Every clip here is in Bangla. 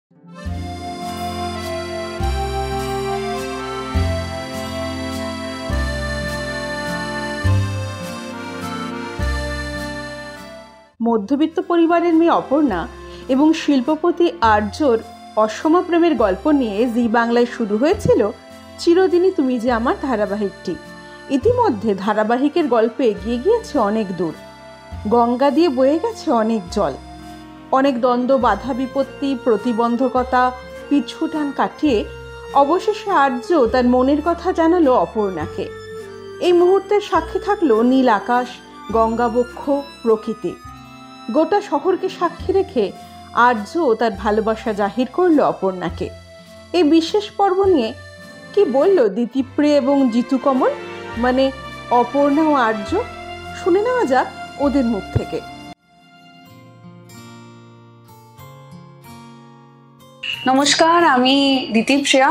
মধ্যবিত্ত পরিবারের মেয়ে অপর্ণা এবং শিল্পপতি আর্যর অসমা প্রেমের গল্প নিয়ে জি বাংলায় শুরু হয়েছিল চিরদিনই তুমি যে আমার ধারাবাহিকটি। ইতিমধ্যে ধারাবাহিকের গল্প এগিয়ে গিয়েছে অনেক দূর, গঙ্গা দিয়ে বয়ে গেছে অনেক জল, অনেক দ্বন্দ্ব, বাধা বিপত্তি, প্রতিবন্ধকতা, পিছুটান কাটিয়ে অবশেষে আর্য তার মনের কথা জানালো অপর্ণাকে। এই মুহূর্তের সাক্ষী থাকলো নীল আকাশ, গঙ্গাবক্ষ, প্রকৃতি। গোটা শহরকে সাক্ষী রেখে আর্য তার ভালোবাসা জাহির করলো অপর্ণাকে। এই বিশেষ পর্ব নিয়ে কি বলল দিতিপ্রিয় এবং জিতু কমল, মানে অপর্ণা ও আর্য? শুনে নেওয়া যাক ওদের মুখ থেকে। নমস্কার, আমি দিতিপ্রিয়া,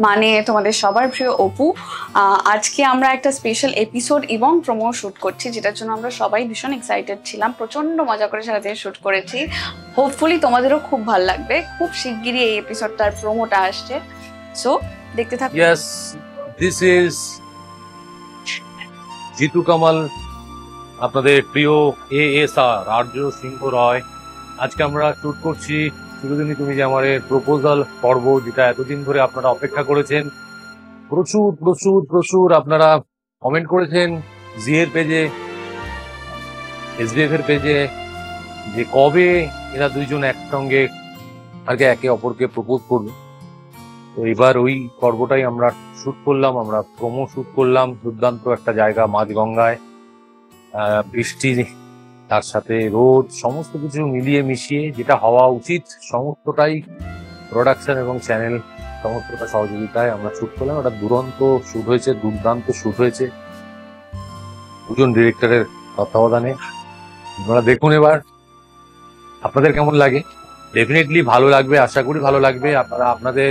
মানে তোমাদের সবার প্রিয় অপু। আজকে আমরা একটা স্পেশাল এপিসোড এবং প্রোমো শুট করছি, যেটার জন্য আমরা সবাই ভীষণ এক্সাইটেড ছিলাম। প্রচন্ড মজা করে সারাদিন শুট করেছি। হোপফুলি তোমাদেরও খুব ভালো লাগবে। খুব শিগগিরই এই এপিসোডটার প্রোমোটা আসছে, সো দেখতে থাকো। Yes, this is জিতু কমল, আপনাদের প্রিয় ASR আর্য সিংহ রয়। আজকে আমরা শুট করছি চিরদিনই তুমি যে আমার প্রপোজাল পর্ব, যেটা এতদিন ধরে আপনারা অপেক্ষা করেছেন। প্রচুর প্রচুর প্রচুর আপনারা কমেন্ট করেছেন জি এর পেজে, SBF এর পেজে, যে কবে এরা দুইজন একসঙ্গে আগে একে অপরকে প্রপোজ করবে। তো এবার ওই পর্বটাই আমরা শুট করলাম, আমরা প্রোমো শুট করলাম। দুর্দান্ত একটা জায়গা, মাঝগঙ্গায়, বৃষ্টি, তার সাথে রোদ, সমস্ত কিছু মিলিয়ে মিশিয়ে যেটা হওয়া উচিত সমস্তটাই প্রোডাকশন এবং চ্যানেল সমস্তটা সহযোগিতায় আমরা শুট করলাম। একটা দুরন্ত শুট হয়েছে, দুর্দান্ত শুট হয়েছে দুজন ডিরেক্টরের তত্ত্বাবধানে। আপনারা দেখুন এবার আপনাদের কেমন লাগে। ডেফিনেটলি ভালো লাগবে, আশা করি ভালো লাগবে। আপনারা আপনাদের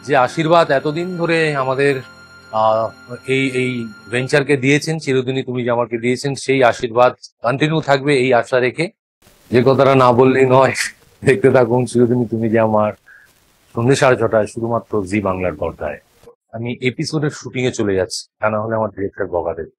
যে আশীর্বাদ এতদিন ধরে আমাদের এই ভেঞ্চারকে দিয়েছেন, চিরদিনই তুমি যে আমাকে দিয়েছেন, সেই আশীর্বাদ কন্টিনিউ থাকবে এই আশা রেখে। যে কথাটা না বললেই নয়, দেখতে থাকুন চিরদিনই তুমি যে আমার, সন্ধ্যে 6:30 শুধুমাত্র জি বাংলার পর্দায়। আমি এপিসোডের শুটিং এ চলে যাচ্ছি, তা না হলে আমার ডিরেক্টর বকা দেবে।